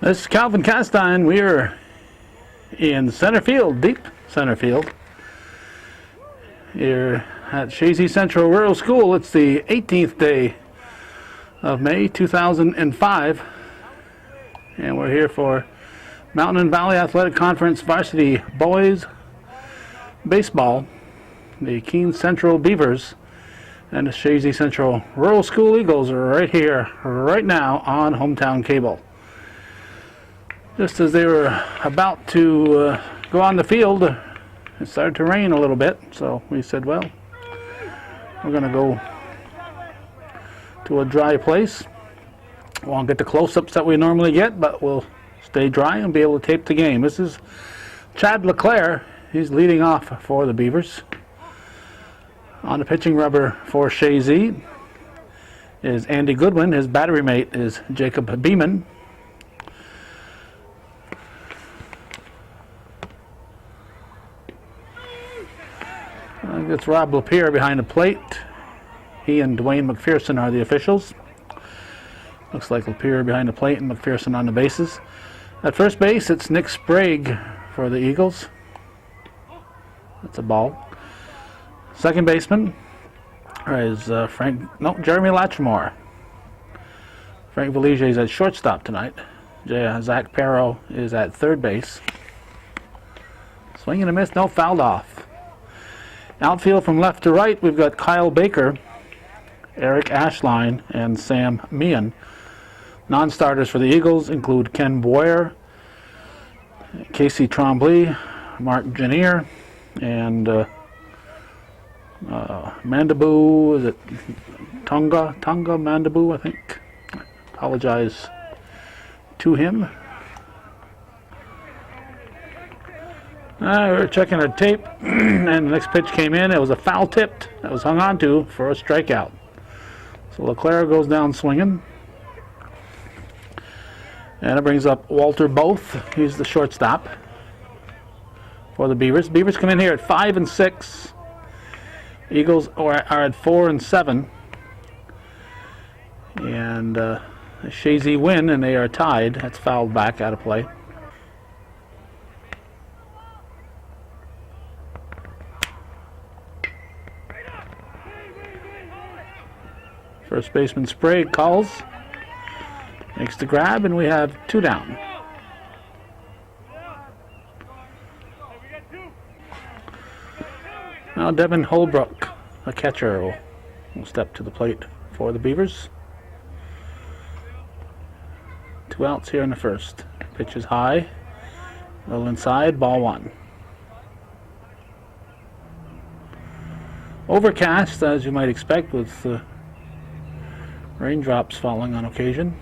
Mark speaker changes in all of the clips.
Speaker 1: This is Calvin Castine. We are in center field, deep center field, here at Chazy Central Rural School. It's the 18th day of May 2005, and we're here for Mountain and Valley Athletic Conference Varsity Boys Baseball. The Keene Central Beavers and the Chazy Central Rural School Eagles are right here, right now on hometown cable. Just as they were about to go on the field, it started to rain a little bit, so we said, well, we're going to go to a dry place. Won't get the close-ups that we normally get, but we'll stay dry and be able to tape the game. This is Chad LeClaire. He's leading off for the Beavers. On the pitching rubber for Chazy is Andy Goodwin. His battery mate is Jacob Beeman. It's Rob Lapierre behind the plate. He and Dwayne McPherson are the officials. Looks like Lapierre behind the plate and McPherson on the bases. At first base, it's Nick Sprague for the Eagles. That's a ball. Second baseman is Jeremy Latchmore. Frank Valiger is at shortstop tonight. Zach Perro is at third base. Swing and a miss, no, fouled off. Outfield from left to right, we've got Kyle Baker, Eric Ashline, and Sam Meehan. Non-starters for the Eagles include Ken Boyer, Casey Trombley, Mark Janier, and Mandaboo, is it Tonga Mandaboo, I think. I apologize to him. We're checking our tape, and the next pitch came in. It was a foul tipped that was hung on to for a strikeout. So LeClaire goes down swinging. And it brings up Walter Both. He's the shortstop for the Beavers. Beavers come in here at 5 and 6. Eagles are at 4 and 7. And Chazy win, and they are tied. That's fouled back out of play. First baseman Sprague calls, makes the grab, and we have 2 down. Now Devin Holbrook, a catcher, will step to the plate for the Beavers. 2 outs here in the first. Pitch is high, a little inside, ball 1. Overcast, as you might expect, with raindrops falling on occasion.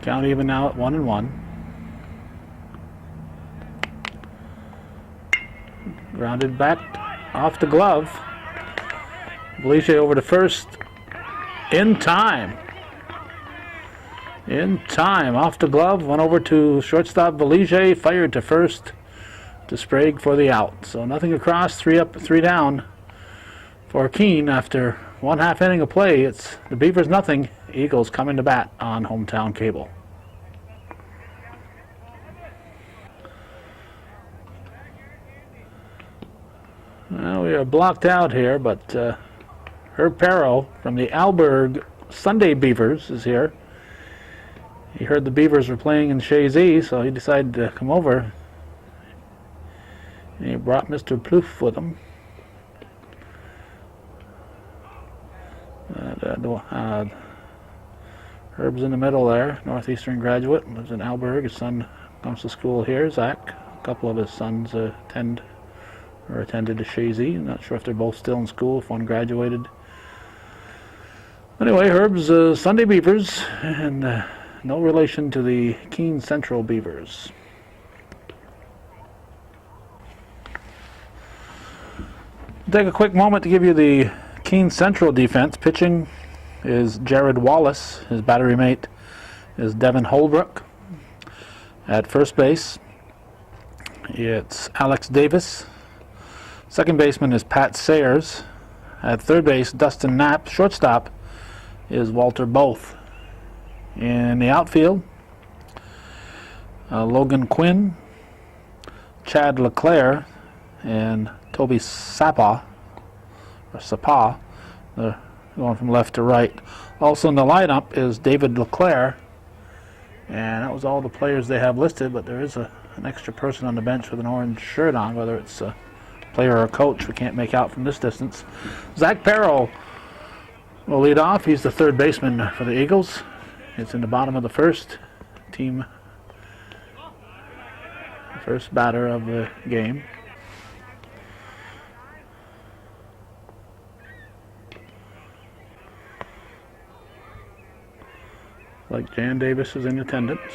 Speaker 1: Count even now at 1-1. Grounded back off the glove. Valiger over to first. In time. Off the glove. Went over to shortstop Valiger. Fired to first to Sprague for the out. So nothing across. 3 up, 3 down. For Keene, after 1/2 inning of play, it's the Beavers nothing, Eagles coming to bat on hometown cable. Well, we are blocked out here, but Herb Perro from the Alberg Sunday Beavers is here. He heard the Beavers were playing in Chazy, so he decided to come over. And he brought Mr. Plouffe with him. Herb's in the middle there, Northeastern graduate, lives in Alberg. His son comes to school here, Zach. A couple of his sons attended to Chazy. I'm not sure if they're both still in school, if one graduated. Anyway, Herb's Sunday Beavers, and no relation to the Keene Central Beavers. Take a quick moment to give you the Keene Central defense. Pitching is Jared Wallace. His battery mate is Devin Holbrook. At first base, it's Alex Davis. Second baseman is Pat Sayers. At third base, Dustin Knapp. Shortstop is Walter Both. In the outfield, Logan Quinn, Chad LeClaire, and Toby Sapa, they're going from left to right. Also in the lineup is David LeClaire, and that was all the players they have listed, but there is an extra person on the bench with an orange shirt on, whether it's a player or a coach, we can't make out from this distance. Zach Perro will lead off. He's the third baseman for the Eagles. It's in the bottom of the first. Team first batter of the game. Like Jan Davis is in attendance.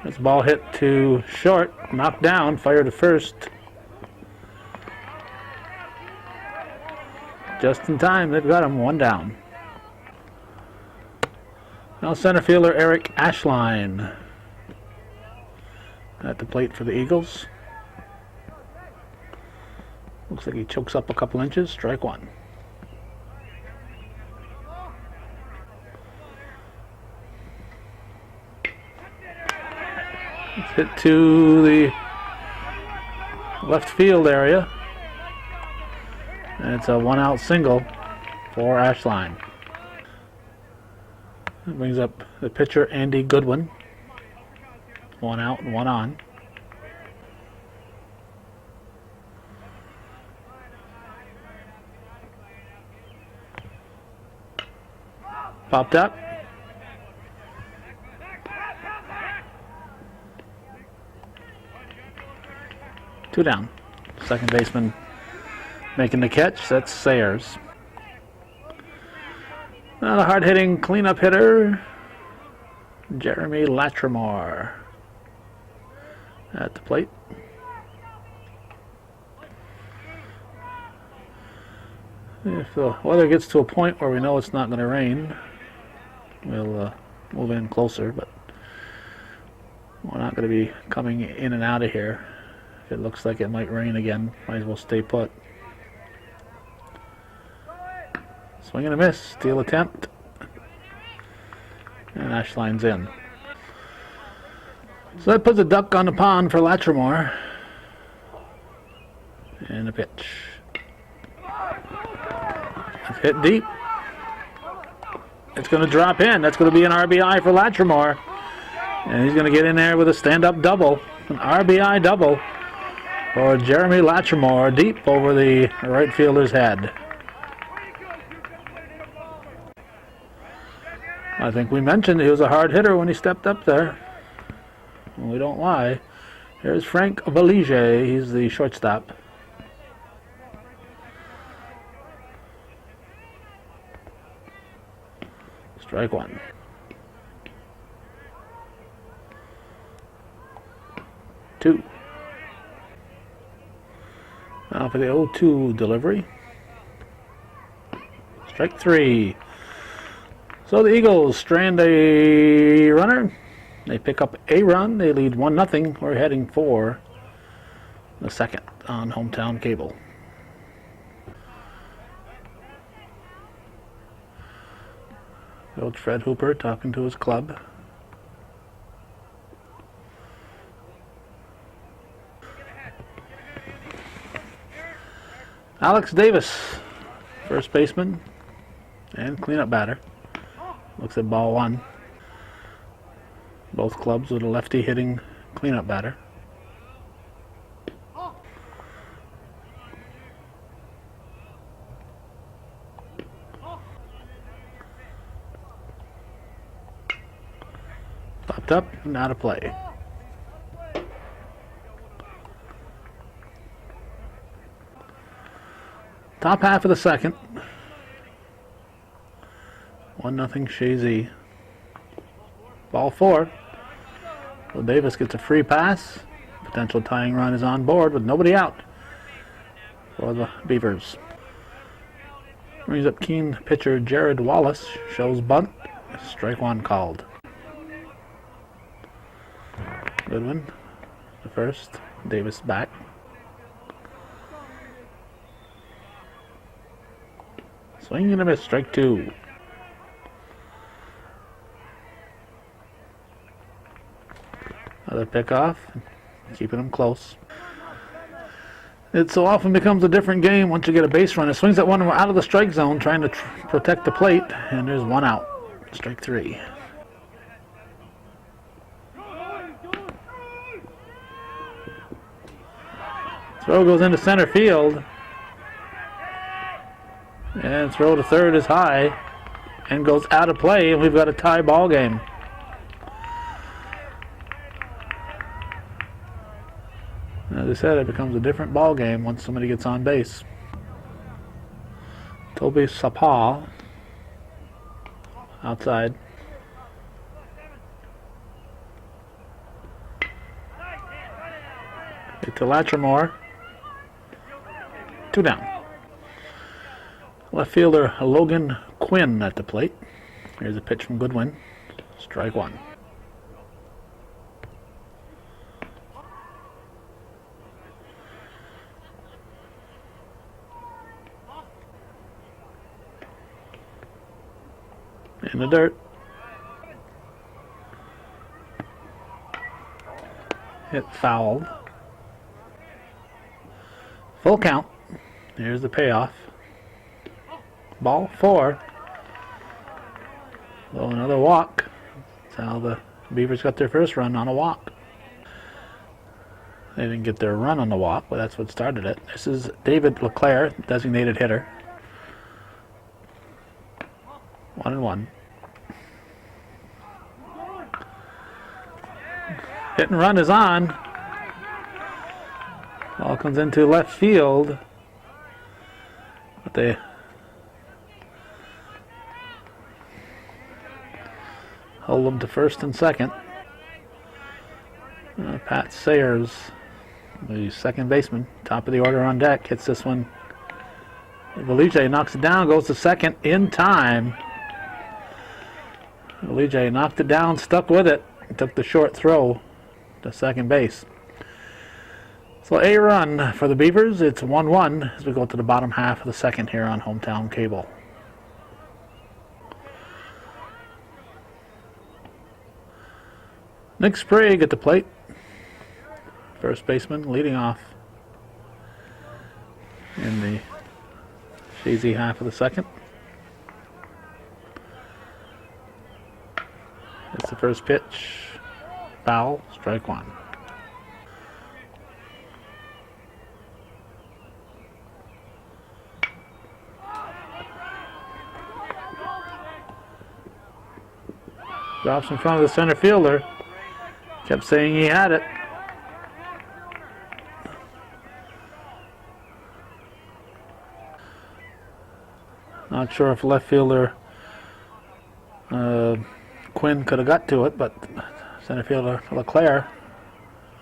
Speaker 1: This ball hit to short, knocked down, fired to first. Just in time, they've got him, one down. Now center fielder Eric Ashline at the plate for the Eagles. Looks like he chokes up a couple inches, strike one. It's hit to the left field area. And it's a one-out single for Ashline. That brings up the pitcher, Andy Goodwin. One out and one on. Popped up. Two down. Second baseman making the catch, that's Sayers. Now the hard-hitting cleanup hitter, Jeremy Latrimore at the plate. If the weather gets to a point where we know it's not going to rain, we'll move in closer, but we're not going to be coming in and out of here. If it looks like it might rain again, might as well stay put. Swing and a miss, steal attempt, and Ashline's in. So that puts a duck on the pond for Latrimore. And a pitch. It's hit deep. It's going to drop in. That's going to be an RBI for Latrimore. And he's going to get in there with a stand-up double. An RBI double for Jeremy Latrimore, deep over the right fielder's head. I think we mentioned he was a hard hitter when he stepped up there. We don't lie. Here's Frank Valige. He's the shortstop. Strike one. Two. Now for the 0-2 delivery. Strike three. So the Eagles strand a runner. They pick up a run. They lead 1-0. We're heading for the second on Hometown Cable. Coach Fred Hooper talking to his club. Alex Davis, first baseman and cleanup batter. Looks at ball one. Both clubs with a lefty hitting cleanup batter. Popped up and out of play. Top half of the second. 1-0 Chazy. Ball four. Well, Davis gets a free pass. Potential tying run is on board with nobody out for the Beavers. Brings up Keene pitcher Jared Wallace. Shows bunt. Strike one called. Goodwin, the first. Davis back. Swing and a miss. Strike two. Another pickoff, keeping them close. It so often becomes a different game once you get a base runner. Swings that one out of the strike zone, trying to protect the plate, and there's one out. Strike three. Throw goes into center field. And throw to third is high and goes out of play, and we've got a tie ball game. As I said, it becomes a different ball game once somebody gets on base. Toby Sapal outside. To Latrimore. 2 down. Left fielder Logan Quinn at the plate. Here's a pitch from Goodwin. Strike one. In the dirt. Hit fouled. Full count. Here's the payoff. Ball 4. So another walk. That's how the Beavers got their first run, on a walk. They didn't get their run on the walk, but that's what started it. This is David LeClaire, designated hitter. 1-1. Hit and run is on. Ball comes into left field. But they hold them to first and second. Pat Sayers, the second baseman, top of the order on deck, hits this one. Valige knocks it down, goes to second in time. Valige knocked it down, stuck with it, took the short throw to second base. So a run for the Beavers. It's 1-1 as we go to the bottom half of the second here on Hometown Cable. Nick Sprague at the plate. First baseman leading off in the Chazy half of the second. It's the first pitch. Foul. Strike one. Drops in front of the center fielder. Kept saying he had it. Not sure if left fielder Quinn could have got to it, but center fielder LeClaire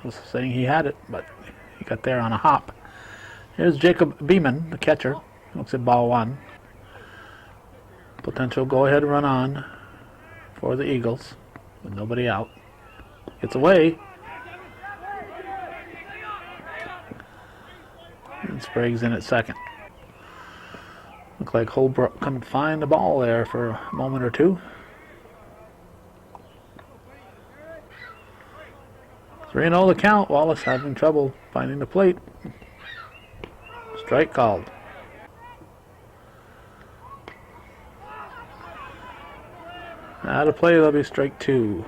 Speaker 1: was saying he had it, but he got there on a hop. Here's Jacob Beeman, the catcher. Looks at ball one. Potential go-ahead run on for the Eagles with nobody out. Gets away. And Sprague's in at second. Looked like Holbrook couldn't find the ball there for a moment or two. 3-0 the count. Wallace having trouble finding the plate. Strike called. Out of play, that'll be strike two.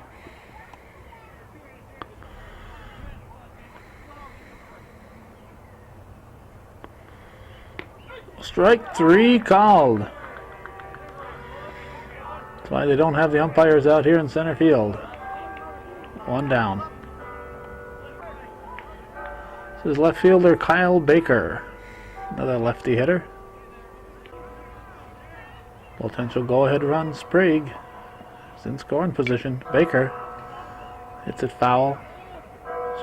Speaker 1: Strike three called. That's why they don't have the umpires out here in center field. One down. This is left fielder Kyle Baker. Another lefty hitter. Potential go-ahead run. Sprague is in scoring position. Baker hits it foul.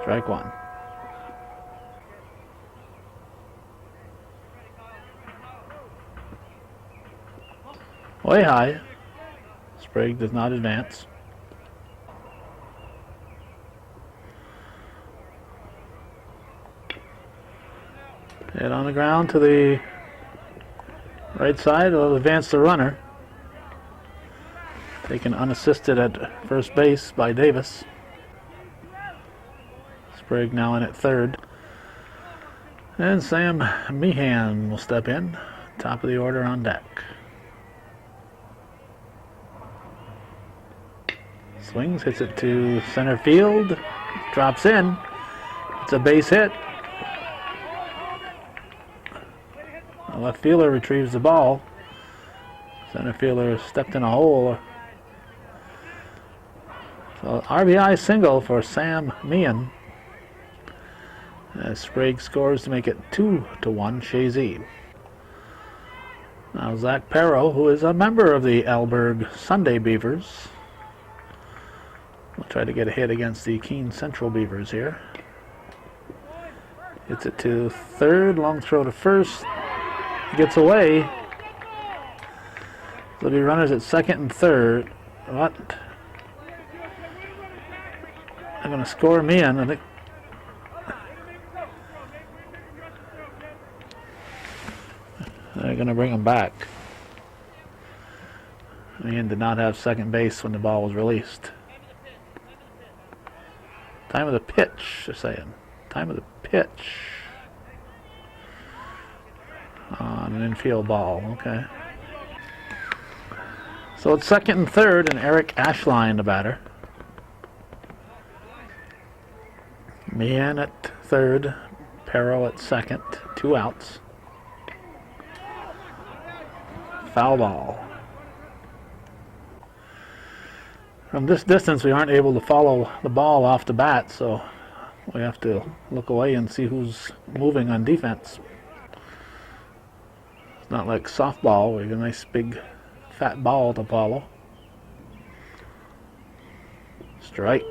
Speaker 1: Strike one. Way high. Sprague does not advance. Hit on the ground to the right side. It'll advance the runner. Taken unassisted at first base by Davis. Sprague now in at third. And Sam Meehan will step in, top of the order on deck. Swings, hits it to center field, drops in. It's a base hit. The left fielder retrieves the ball. Center fielder stepped in a hole. So RBI single for Sam Meehan, as Sprague scores to make it 2-1 Chazy. Now Zach Perro, who is a member of the Alberg Sunday Beavers, will try to get a hit against the Keene Central Beavers here. Hits it to third, long throw to first. Gets away. There'll be runners at second and third. What? They're going to score Meehan. I think they're going to bring him back. Meehan did not have second base when the ball was released. Time of the pitch, they're saying. Time of the pitch. On an infield ball, okay. So it's second and third, and Eric Ashline, the batter. Meehan at third, Perro at second, 2 outs. Foul ball. From this distance, we aren't able to follow the ball off the bat, so we have to look away and see who's moving on defense. It's not like softball, where you get a nice big fat ball to follow. Strike.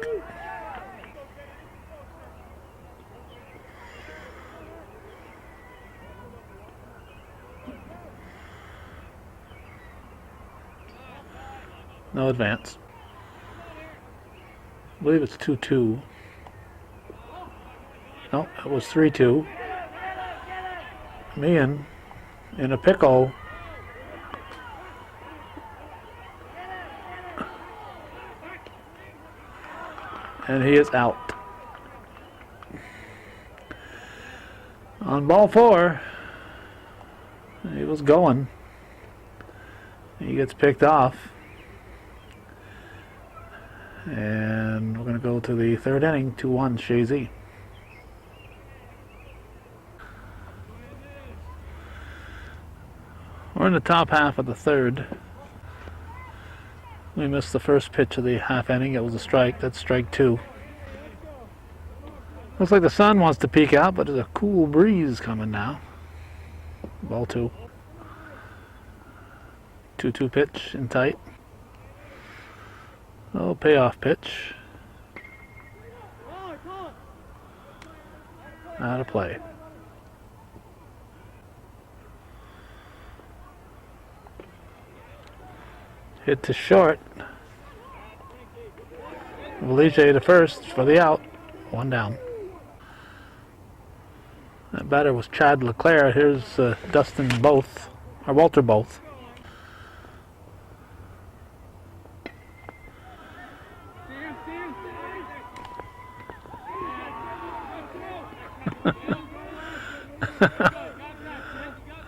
Speaker 1: No advance. I believe it's 2-2. No, it was 3-2. Meehan in a pickle. And he is out. On ball 4, he was going. He gets picked off. And we're going to go to the third inning, 2-1 Chazy. We're in the top half of the third. We missed the first pitch of the half inning. It was a strike. That's strike 2. Looks like the sun wants to peek out, but there's a cool breeze coming now. Ball 2. 2-2 pitch in tight. Oh, payoff pitch. Out of play. Hit to short. Valige to first for the out. 1 down. That batter was Chad LeClaire. Here's Dustin Both, or Walter Both.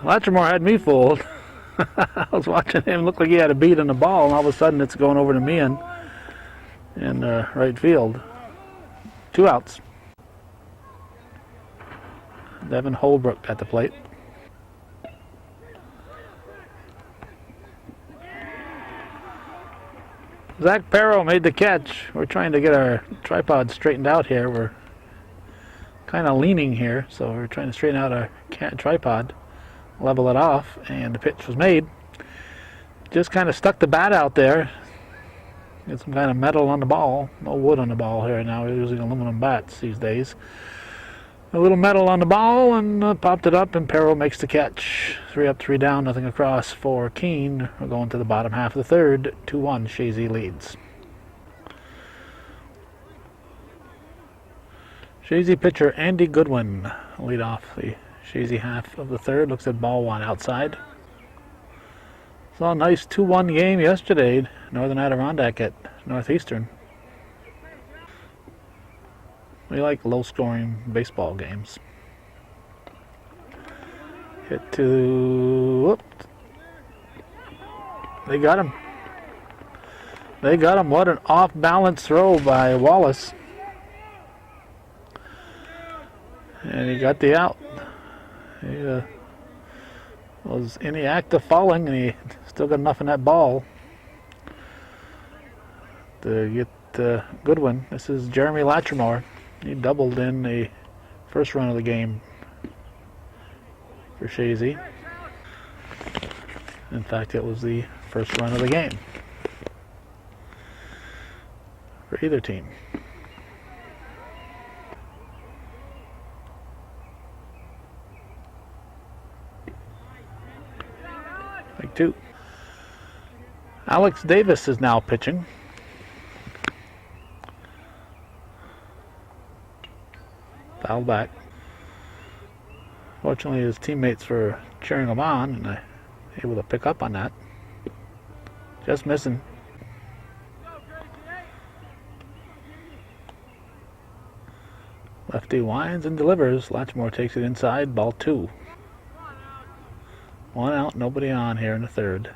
Speaker 1: Latrimore had me fooled. I was watching him look like he had a beat on the ball, and all of a sudden it's going over to Meehan in right field. 2 outs. Devin Holbrook at the plate. Zach Perro made the catch. We're trying to get our tripod straightened out here. We're kind of leaning here, so we're trying to straighten out our tripod, level it off, and the pitch was made. Just kind of stuck the bat out there. Get some kind of metal on the ball. No wood on the ball here now. We're using aluminum bats these days. A little metal on the ball, and popped it up, and Perro makes the catch. 3 up, 3 down, nothing across for Keene. We're going to the bottom half of the third. 2-1, Chazy leads. Chazy pitcher Andy Goodwin lead off the Chazy half of the third. Looks at ball 1 outside. Saw a nice 2-1 game yesterday. Northern Adirondack at Northeastern. We like low-scoring baseball games. Hit to... Whoop. They got him. They got him. What an off-balance throw by Wallace. And he got the out. He was in the act of falling, and he still got enough in that ball to get Goodwin. This is Jeremy Latrimore. He doubled in the first run of the game for Chazy. In fact, it was the first run of the game for either team. Like 2. Alex Davis is now pitching. Foul back. Fortunately, his teammates were cheering him on, and able to pick up on that. Just missing. Lefty winds and delivers. Latchmore takes it inside. Ball 2. 1 out, nobody on here in the third.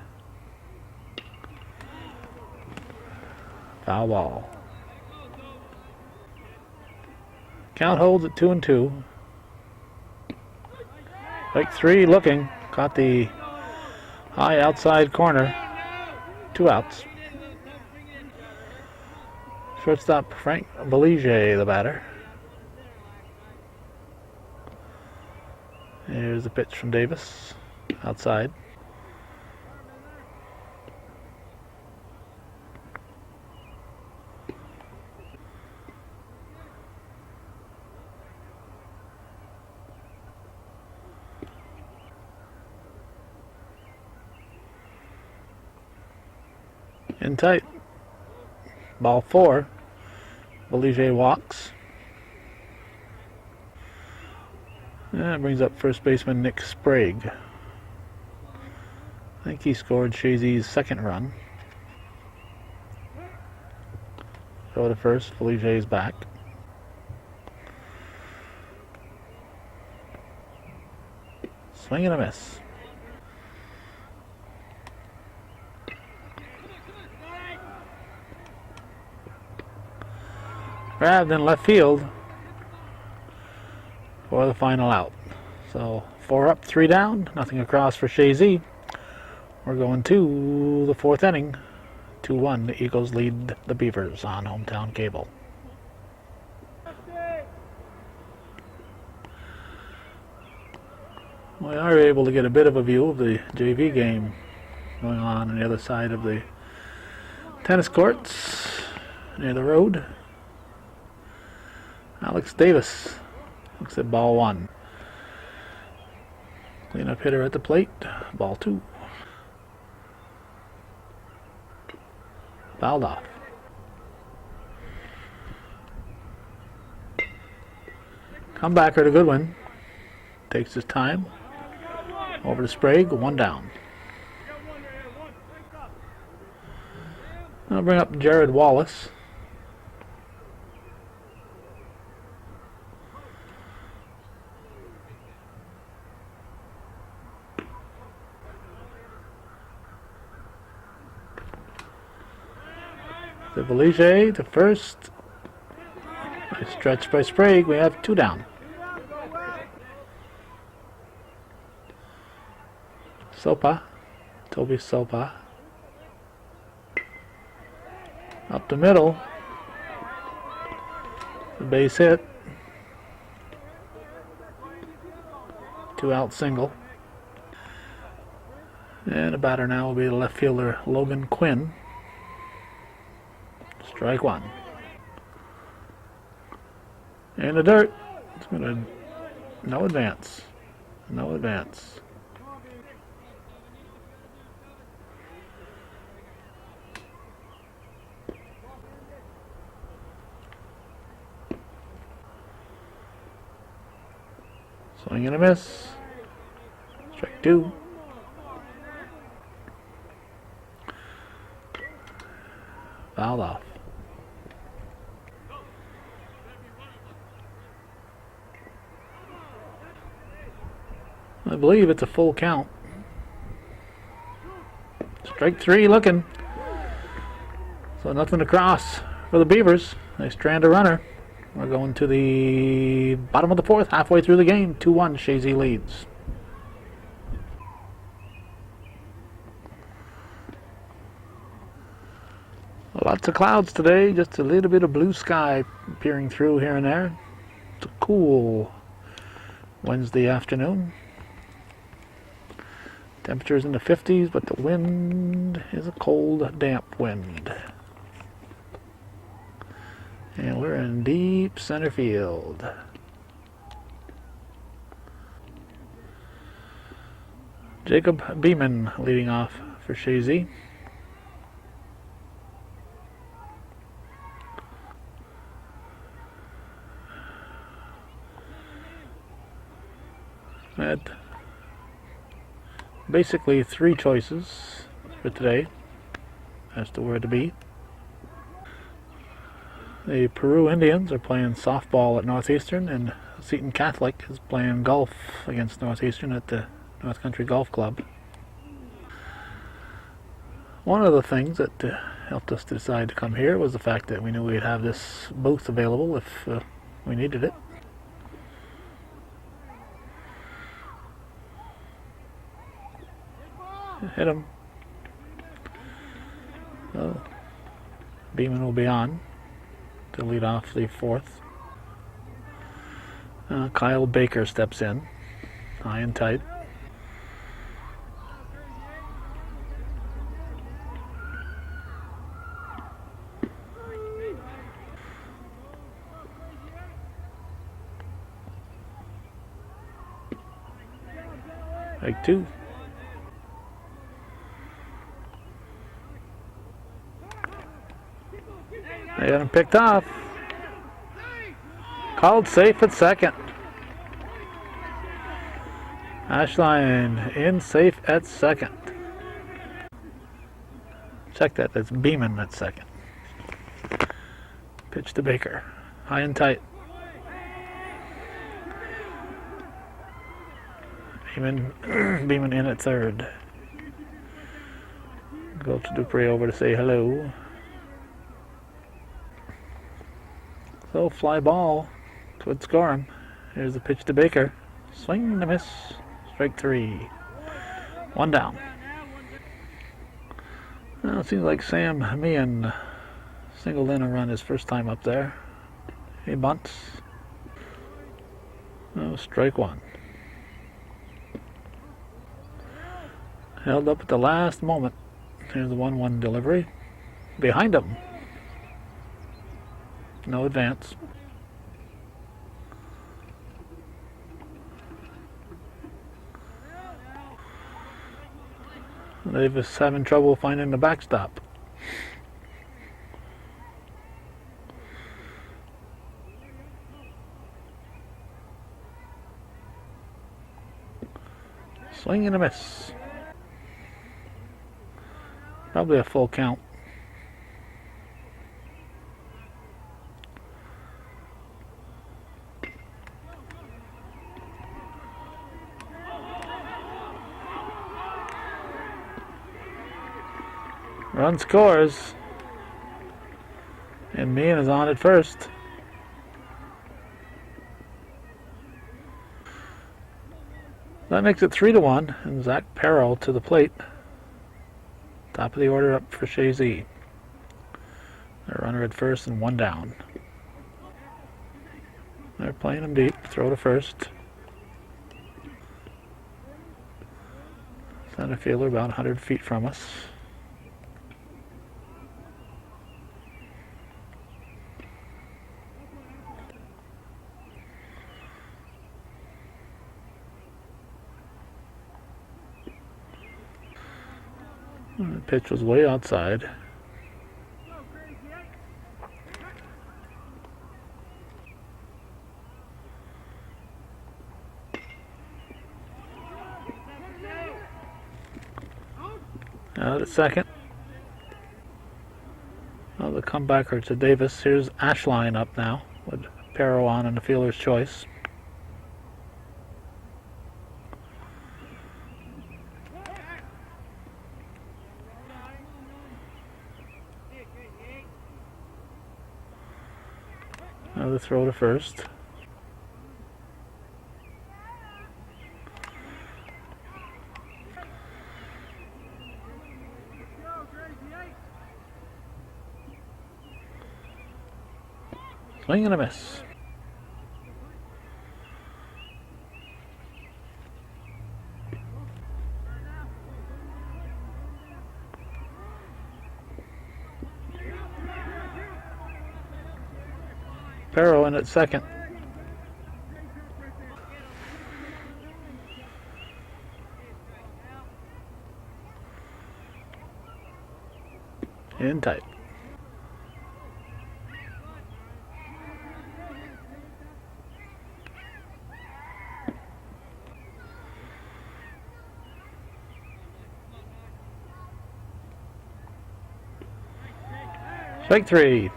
Speaker 1: Foul ball. Count holds at 2-2. Strike 3 looking. Caught the high outside corner. 2 outs. Shortstop Frank Belige, the batter. Here's the pitch from Davis. Outside. In tight. Ball 4. Belige walks. That brings up first baseman Nick Sprague. I think he scored Chazy's second run. Throw to first. Belige's back. Swing and a miss. Grabbed in left field for the final out. So 4 up, 3 down, nothing across for Chazy. We're going to the 4th inning. 2-1, the Eagles lead the Beavers on hometown cable. We are able to get a bit of a view of the JV game going on the other side of the tennis courts near the road. Alex Davis looks at ball 1. Cleanup hitter at the plate. Ball 2. Fouled off. Comebacker to Goodwin. Takes his time. Over to Sprague. 1 down. I'll bring up Jared Wallace. To Belige to first. Nice stretch by Sprague. We have 2 down. Sopa. Toby Sopa. Up the middle. The base hit. 2 out single. And the batter now will be the left fielder Logan Quinn. Strike 1. In the dirt. It's gonna no advance. No advance. Swing and a miss. Strike 2. Fouled off. I believe it's a full count. Strike three looking. So nothing to cross for the Beavers. They strand a runner. We're going to the bottom of the fourth, halfway through the game. 2-1, Chazy leads. Lots of clouds today, just a little bit of blue sky peering through here and there. It's a cool Wednesday afternoon. Temperatures in the 50s, but the wind is a cold, damp wind. And we're in deep center field. Jacob Beeman leading off for Chazy. Had basically three choices for today as to where to be. The Peru Indians are playing softball at Northeastern, and Seton Catholic is playing golf against Northeastern at the North Country Golf Club. One of the things that helped us to decide to come here was the fact that we knew we'd have this booth available if we needed it. Hit him. So Beeman will be on to lead off the fourth. Kyle Baker steps in, high and tight. Take two. They got him picked off. Called safe at second. Ashline in safe at second. Check that, that's Beeman at second. Pitch to Baker. High and tight. Beeman in at third. Go to Dupree over to say hello. So fly ball would score him. Here's the pitch to Baker. Swing and a miss. Strike three. One down. Well, it seems like Sam Meehan singled in a run his first time up there. He bunts. Oh, strike one. Held up at the last moment. Here's the 1-1 delivery. Behind him. No advance. They're just having trouble finding the backstop. Swing and a miss. Probably a full count. Run scores, and Meehan is on at first. That makes it 3-1, and Zach Perrell to the plate. Top of the order up for Chazy. A runner at first and one down. They're playing him deep. Throw to first. Center fielder about 100 feet from us. The pitch was way outside. Out at second. Well, the comebacker to Davis. Here's Ashline up now with Perro on and the fielder's choice. Another throw to first. Swing and a miss. Perro in at second. In tight. Strike three.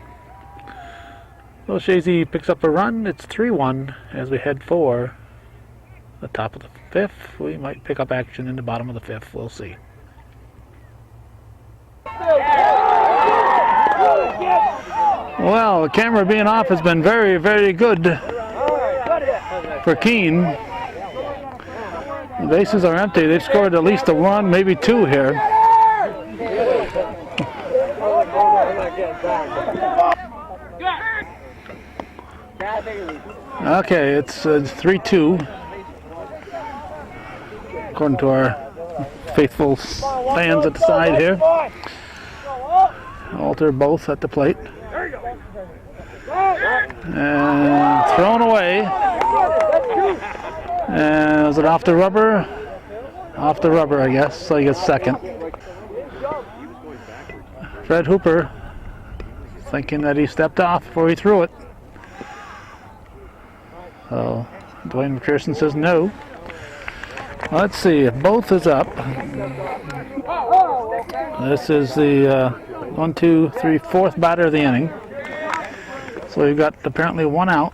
Speaker 1: So Chazy picks up a run. It's 3-1 as we head for the top of the fifth. We might pick up action in the bottom of the fifth. We'll see. Well, the camera being off has been very, very good for Keene. The bases are empty. They've scored at least a run, maybe two here. Okay, it's 3-2 according to our faithful fans at the side here. Alter both at the plate. And thrown away. And is it off the rubber? Off the rubber, I guess, so he gets second. Fred Hooper thinking that he stepped off before he threw it. So Dwayne McPherson says no. Let's see if both is up. This is the 1, 2, 3, fourth batter of the inning. So we've got apparently one out.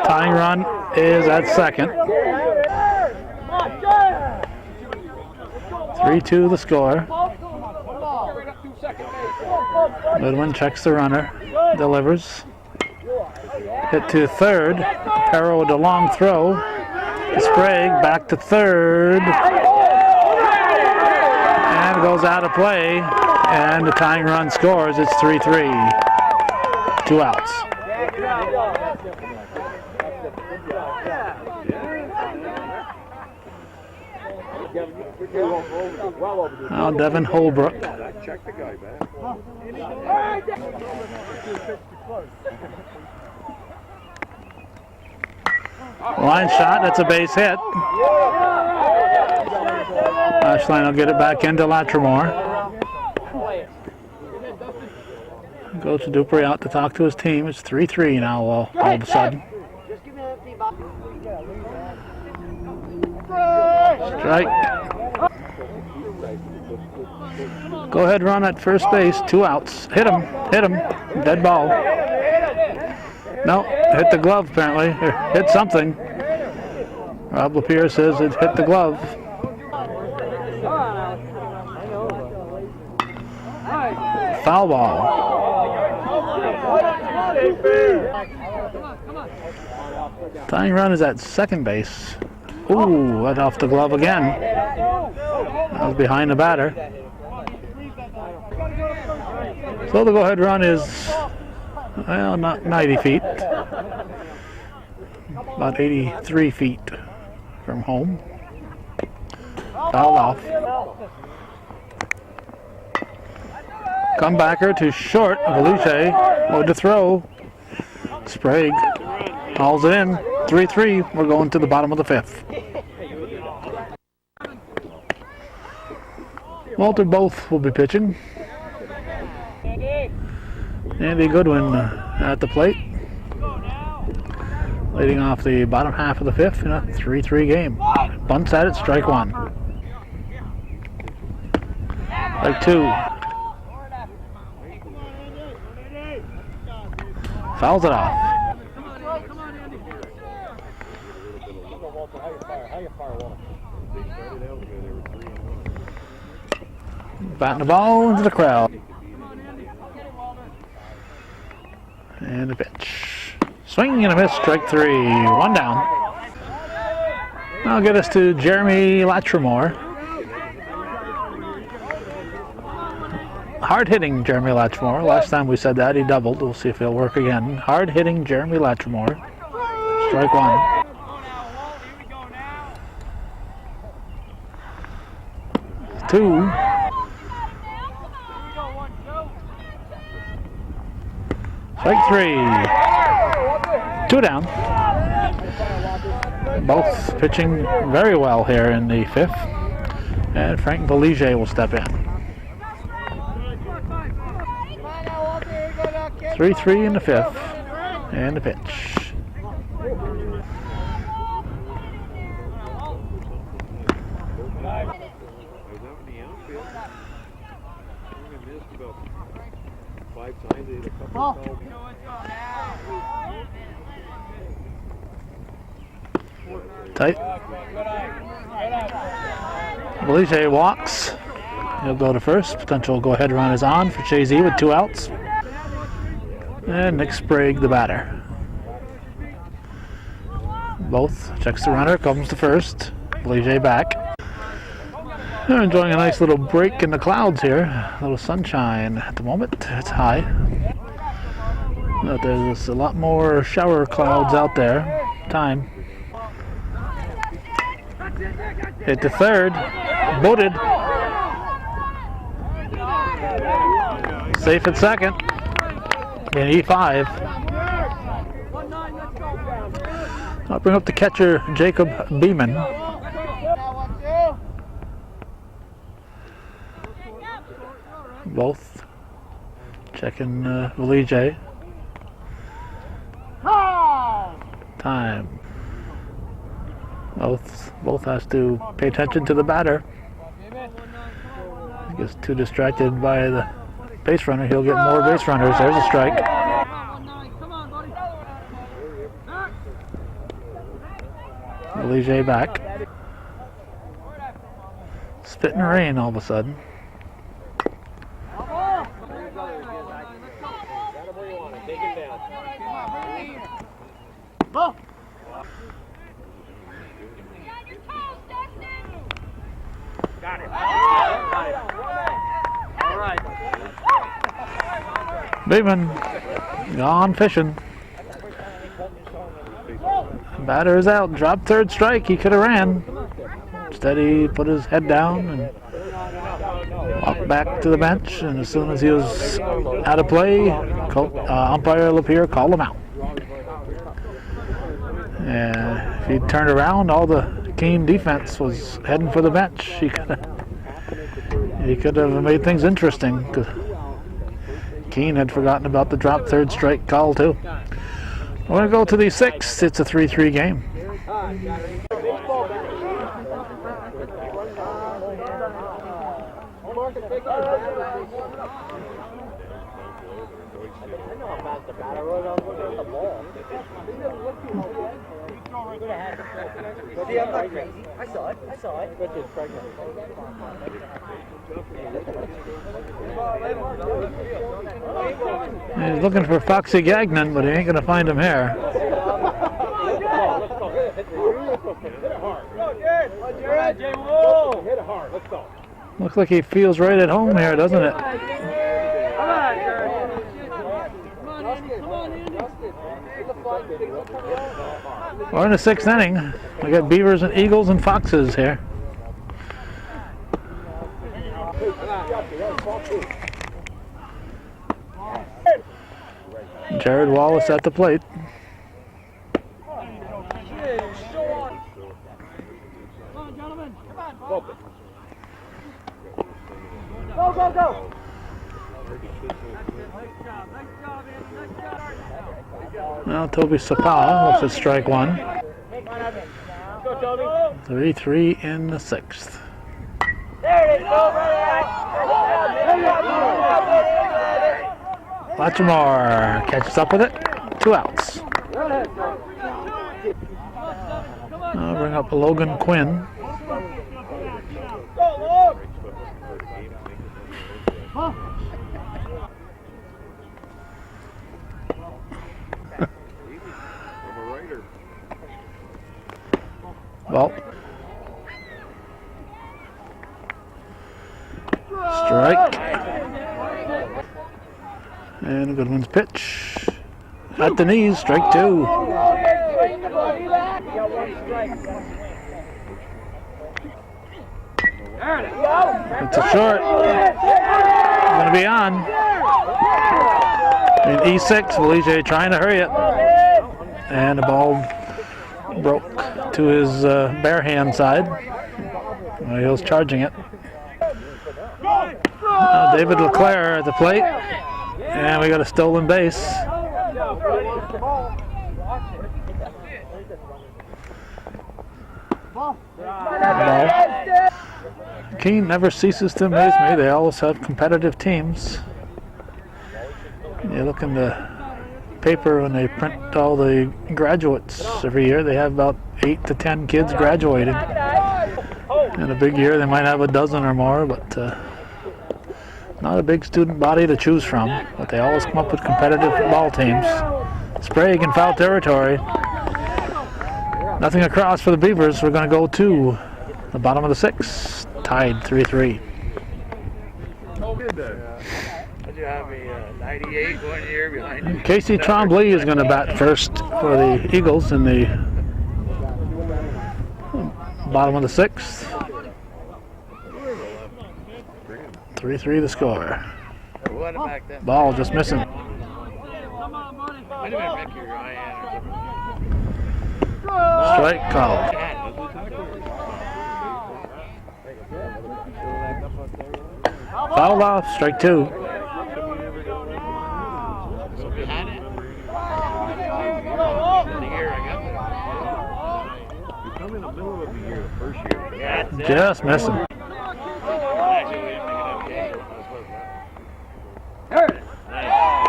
Speaker 1: Tying run is at second. 3-2 the score. Goodwin checks the runner, delivers. Hit to third. Perro with a long throw. Sprague back to third. And goes out of play. And the tying run scores. It's 3-3. 2 outs. Now Devin Holbrook. Line shot, that's a base hit. Ashline will get it back into Latrimore. Goes to Dupree out to talk to his team. It's 3-3 now all of a sudden. Strike. Go ahead, run at first base. 2 outs. Hit him. Hit him. Dead ball. No, hit the glove apparently. Hit something. Rob Lapierre says it hit the glove. Foul ball. Tying run is at second base. Ooh, let off the glove again. That was behind the batter. So the go-ahead run is, well, not 90 feet. About 83 feet from home. Fouled off. Comebacker to short. Valuche with the throw. Sprague hauls it in. 3-3. We're going to the bottom of the fifth. Walter Both will be pitching. Andy Goodwin at the plate. Leading off the bottom half of the fifth in a 3-3 game. Bunts at it, strike one. Strike two. Fouls it off. Batting the ball into the crowd. And a pitch. Swing and a miss, strike 3. 1 down. That'll get us to Jeremy Latrimore. Hard-hitting Jeremy Latrimore. Last time we said that, he doubled. We'll see if he'll work again. Hard-hitting Jeremy Latrimore. Strike 1. Two. Strike 3. 2 down. Both pitching very well here in the 5th. And Frank Valige will step in. 3-3 in the 5th. And the pitch. Tight. Valige walks. He'll go to first. Potential go-ahead run is on for Chazy with 2 outs. And Nick Sprague, the batter. Both checks the runner, comes to first. Valige back. They're enjoying a nice little break in the clouds here. A little sunshine at the moment. It's high. But there's a lot more shower clouds out there. Time. Hit to third. Booted. Safe at second. In E5. I'll bring up the catcher, Jacob Beeman. Both checking Valige. Time. Both has to pay attention to the batter. He gets too distracted by the base runner. He'll get more base runners. There's a strike. Valige back. Spitting rain all of a sudden.
Speaker 2: Got it. All right.
Speaker 1: Beeman gone fishing. Batter is out. Dropped third strike. He could have ran. Instead, he put his head down and walked back to the bench. And as soon as he was out of play, umpire Lapierre called him out. And if he turned around, all the Keene defense was heading for the bench. He could have made things interesting. Keene had forgotten about the drop third strike call too. We're going to go to the 6th. It's a 3-3 game.
Speaker 2: See, I'm not crazy. I saw it.
Speaker 1: He's looking for Foxy Gagnon, but he ain't going to find him here. Looks like he feels right at home here, doesn't it? We're in the 6th inning. We got Beavers and Eagles and Foxes here. Jared Wallace at the plate.
Speaker 2: Go.
Speaker 1: Now Toby Sapa looks at strike 1. 3-3 in the 6th. Latrimore catches up with it. 2 outs. I'll bring up Logan Quinn. Ball. Strike. And a good one's pitch. At the knees, strike 2. It's a short. Going to be on. In E6, Felice trying to hurry it. And the ball broke to his bare hand side. He was charging it. Now David LeClaire at the plate. And we got a stolen base. Ball. Keene never ceases to amaze me. They always have competitive teams. You look in the paper when they print all the graduates every year, they have about 8 to 10 kids graduating. In a big year they might have a dozen or more, but not a big student body to choose from. But they always come up with competitive ball teams. Sprague in foul territory. Nothing across for the Beavers. We're going to go to the bottom of the 6th. Tied 3-3.
Speaker 3: You have a 98 1 year behind you.
Speaker 1: Casey Trombley is going to bat first for the Eagles in the bottom of the 6th. 3-3 the score. Ball just missing. Strike call. Fouled off, strike 2. Just missing.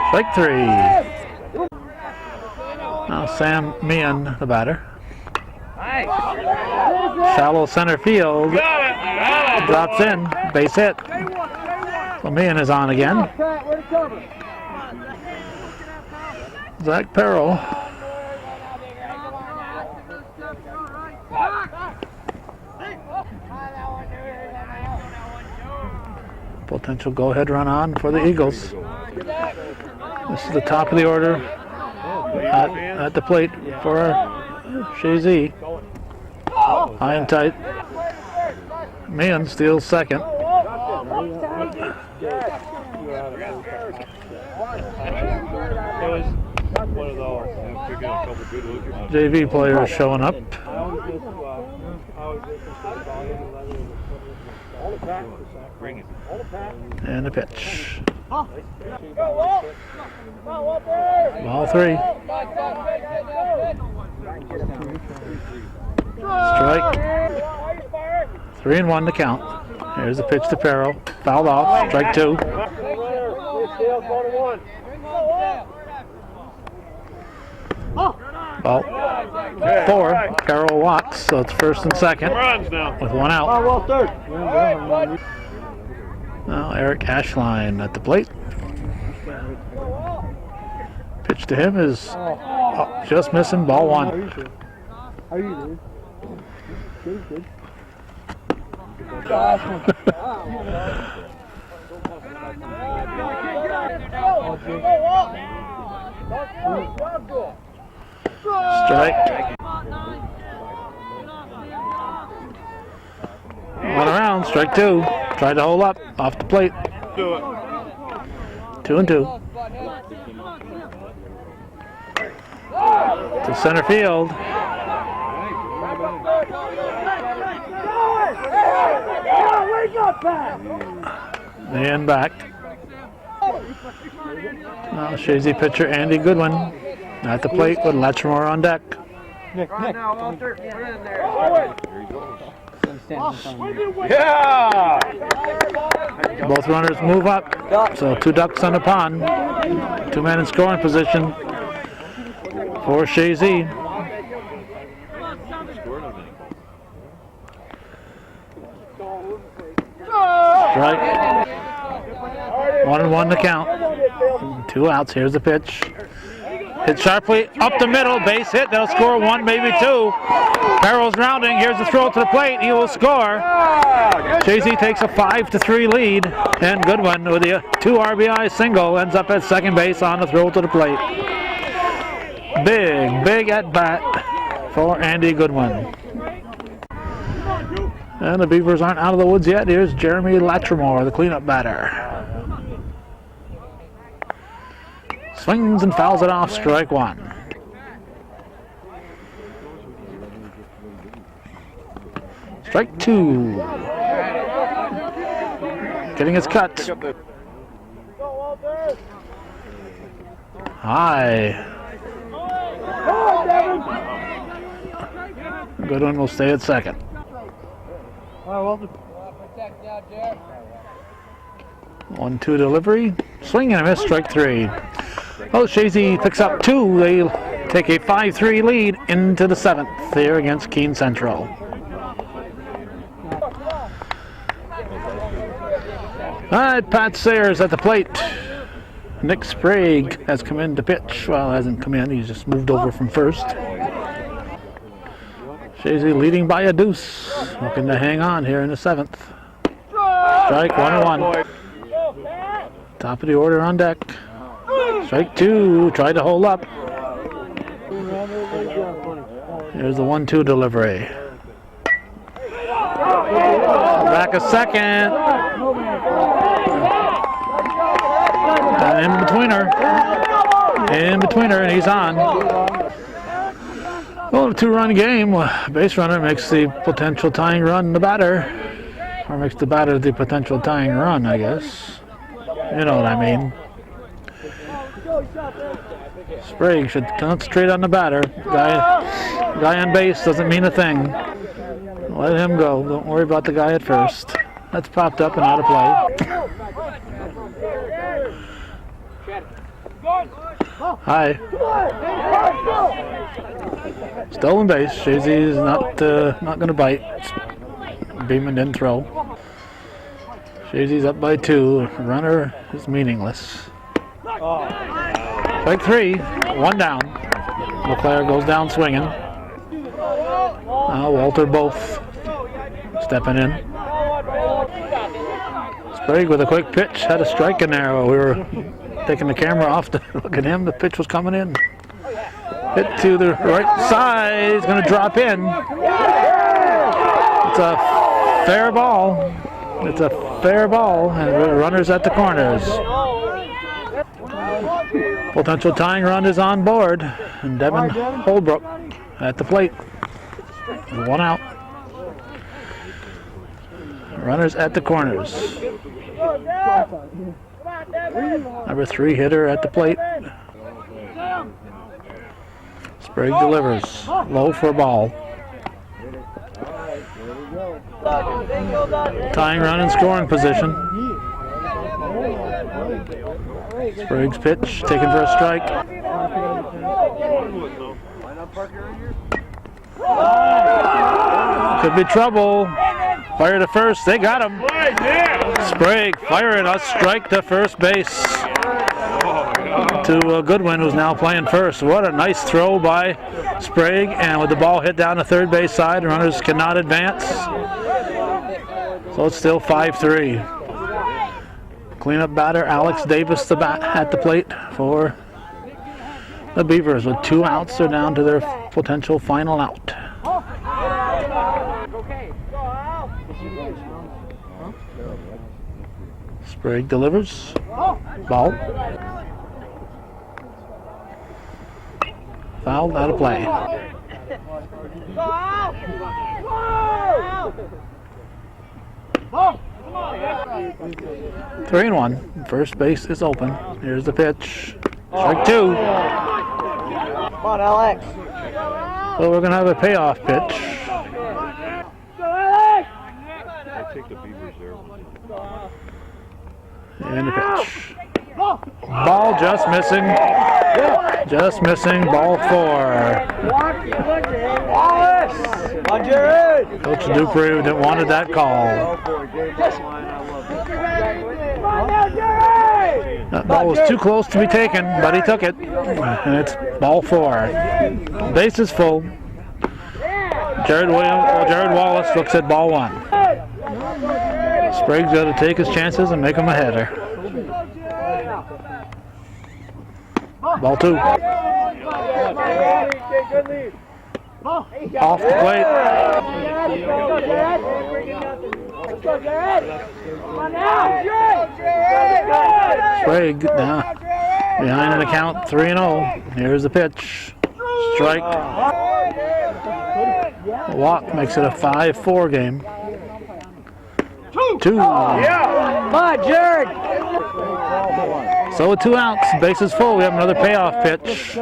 Speaker 1: Strike 3. Now Sam Meehan, the batter. Shallow center field. Drops in. Base hit. So Meehan is on again. Zach Perrell. Potential go-ahead run on for the Eagles. This is the top of the order at the plate for Chazy. High and tight. Meehan steals second. JV players showing up. And a pitch. Ball 3. Strike. 3-1 to count. Here's the pitch to Perrell. Fouled off. Strike 2. Ball 4. Perrell walks, so it's first and second with 1 out. Now Eric Ashline at the plate. Pitch to him is just missing. Ball 1.
Speaker 4: How are you doing? Good.
Speaker 1: Strike. 1 around. Strike 2. Tried to hold up off the plate. 2-2. To center field. And back. Now Chazy pitcher Andy Goodwin at the plate with Latrimore on deck.
Speaker 4: Nick.
Speaker 3: Yeah!
Speaker 1: Both runners move up, so 2 ducks on the pond. 2 men in scoring position for Chazy. Strike. 1-1 to count. 2 outs. Here's the pitch. Hit sharply up the middle, base hit. They'll score one, maybe two. Carroll's rounding. Here's the throw to the plate. He will score. Chazy takes a 5-3 lead, and Goodwin with the 2 RBI single ends up at second base on the throw to the plate. Big at bat for Andy Goodwin. And the Beavers aren't out of the woods yet. Here's Jeremy Latrimore, the cleanup batter. Swings and fouls it off, strike one. Strike two. Getting his cut. High. Goodwin will stay at second. 1-2 delivery. Swing and a miss, strike three. Oh, Chazy picks up two. They take a 5-3 lead into the seventh here against Keene Central. All right, Pat Sayers at the plate. Nick Sprague has come in to pitch. Well, hasn't come in. He's just moved over from first. Chazy leading by a deuce. Looking to hang on here in the seventh. Strike 1-1. Top of the order on deck. Strike two. Tried to hold up. Here's the 1-2 delivery. Back a second. In between her, and he's on. Well, a 2-run game. Base runner makes the potential tying run the batter. Or makes the batter the potential tying run, I guess. You know what I mean. Sprague should concentrate on the batter. Guy on base doesn't mean a thing. Let him go. Don't worry about the guy at first. That's popped up and out of play. High. Stolen base. Chazy is not going to bite. Beeman didn't throw. Chazy's up by 2. Runner is meaningless. Strike 3. 1 down. LeClaire goes down swinging. Now Walter Both stepping in. Sprague with a quick pitch. Had a strike in there. We were taking the camera off to look at him. The pitch was coming in. Hit to the right side. He's going to drop in. It's a fair ball. It's a fair ball. And runners at the corners. Potential tying run is on board. And Devin Holbrook at the plate. 1 out. Runners at the corners. Number 3 hitter at the plate. Sprague delivers. Low for a ball. Tying run in scoring position. Sprague's pitch taken for a strike. Could be trouble. Fire to first. They got him. Sprague firing a strike to first base to Goodwin, who's now playing first. What a nice throw by Sprague, and with the ball hit down the third base side, runners cannot advance. So it's still 5-3. Cleanup batter Alex Davis at the plate for the Beavers. With 2 outs, they're down to their potential final out. Sprague delivers. Ball. Fouled, out of play. 3-1. First base is open. Here's the pitch. Strike 2.
Speaker 2: Come on, Alex.
Speaker 1: So we're going to have a payoff pitch.
Speaker 5: Take the Beavers there.
Speaker 1: And the pitch. Ball just missing. Just missing. Ball 4. Coach Dupree wanted that call. That ball was too close to be taken, but he took it. And it's ball 4. Base is full. Jared Wallace looks at ball 1. Sprague's got to take his chances and make him a header. Ball 2. Off the plate. Sprague down behind an account 3-0. Here's the pitch. Strike. Walk makes it a 5-4 game. 2.
Speaker 2: Come on, Jared.
Speaker 1: So with 2 outs, bases full. We have another payoff pitch.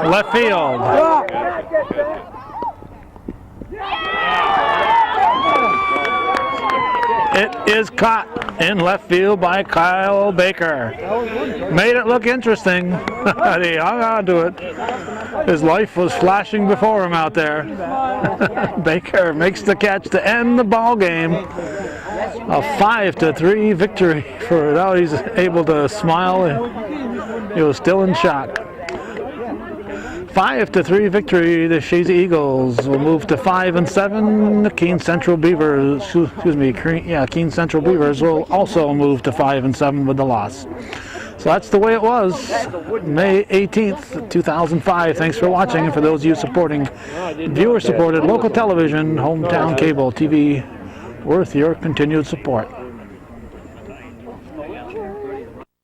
Speaker 1: Left field. It is caught in left field by Kyle Baker. Made it look interesting. He hung on to it. His life was flashing before him out there. Baker makes the catch to end the ball game. A 5-3 victory for now. He's able to smile. He was still in shock. 5-3 victory. The Chazy Eagles will move to 5-7. The Keene Central Beavers, Keene Central Beavers will also move to 5-7 with the loss. So that's the way it was. May 18th, 2005. Thanks for watching, and for those of you supporting viewer-supported local television, hometown cable TV, worth your continued support.